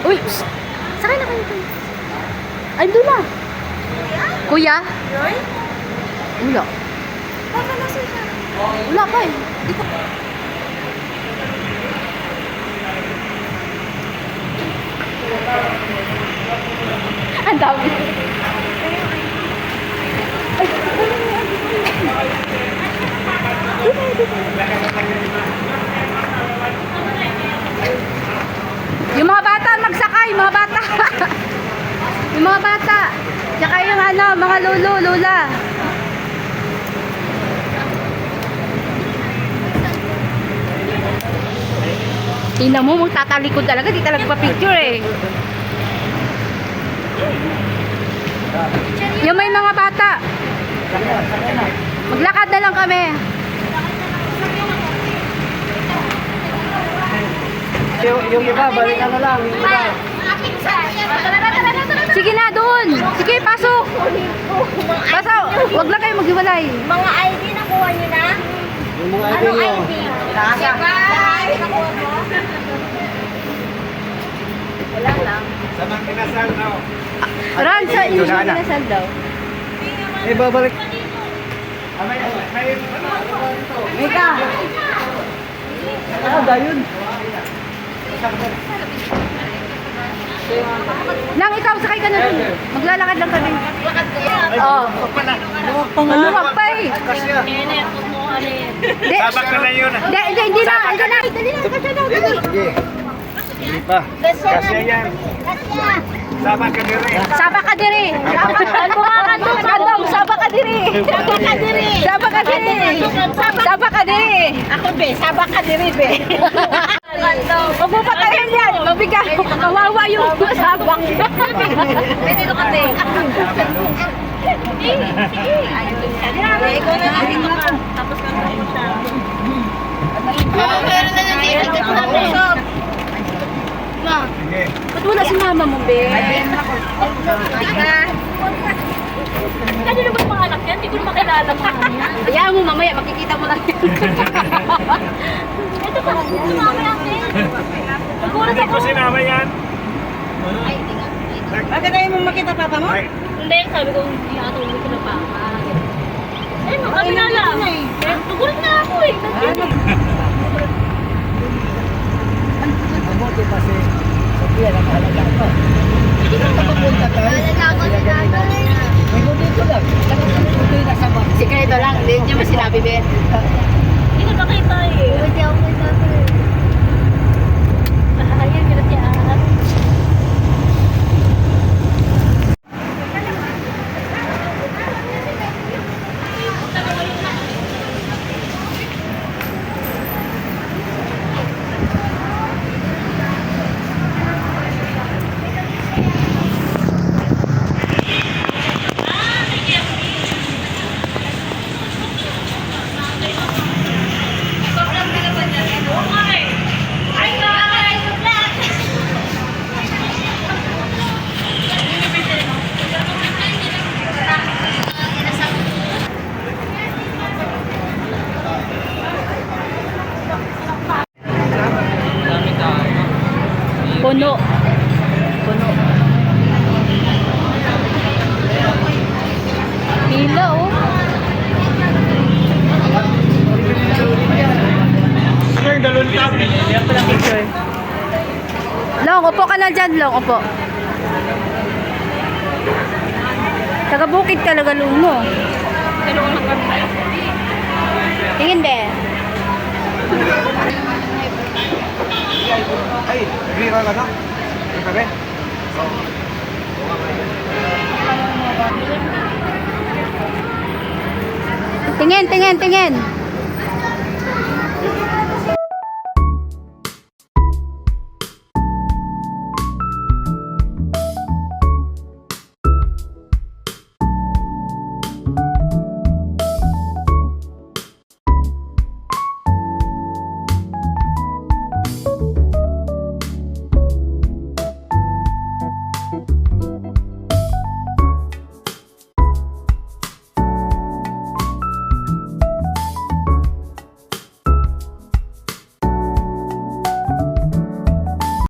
Uy, sakay na kayo. Ay, doon na. Kuya? Roy? Wala. Baka nasa siya. Wala pa eh. Ang dami. Yung mga bata magsakay, mga bata. Yung mga bata. Tsaka yung ano, mga lolo, lola. Tingnan mo, magtatalikod talaga. Di talaga pa-picture eh. Yung may mga bata. Maglakad na lang kami. Yung iba, balik na lang. Yung iba. Sige na, doon. Sige, pasok. Pasok. Huwag lang kayo maghiwalay. Mga ID nakuha niyo na? Yung mga ID Anong nyo. ID? Lahat nakuha mo? Wala lang. Sa mga kinasal, no? Ron, sa inyo kinasal daw. Eh, babalik. Mika! Ano ba yun? Nang ikaw, sakay ka na dun. Maglalakad lang kami. Oo. Maluwag pa eh. Kasya. Di, Sabak ka na yun. hindi na. Dali na, kasya daw. Dali. Sige. Hindi pa. Kasya yan. Sabak ka din rin. Saba ka diri. Kandong, saba ka diri. Saba ka diri. Saba ka diri. Ako be, saba ka diri be. Huwag mo patayin yan. Mabigat. Kawawa yung sabak. Pwede ito kate. Ikaw na lang dito ka. Tapos ka na siya. Meron na yung dito. Ito na pusok. Sige. Ba't wala si mama mo, be? Kanino ba yung mga anak yan? Hindi ko na makilala mo. Hayaan mo mamaya, makikita mo lang yun. Ito pa, sumama natin. Nagulat Hindi ako. ko sinama yan. Bakit tayo mo makita papa mo? Ay, Hindi, sabi ko, hindi ako tulog ko na papa. Eh, kami na lang. Nagulat na ako eh. mabuti pa si Sophia na mahalaga ko. Hindi ka mapapunta tayo. May dito lang. Hindi na sa bak. Sikreto lang, hindi niyo mo sinabi, be. Hindi ko nakita eh. Hindi ako nakita eh. Ayan, gano'n siya. Puno. Puno. Pila, oh. Ano yung dalon ka? Picture. Long, upo ka na dyan, Long. Upo. Taga-bukid talaga, Long, mo. Tingin, be. Ay, nagrira ka na? Ito ka rin? Tingin, tingin, tingin.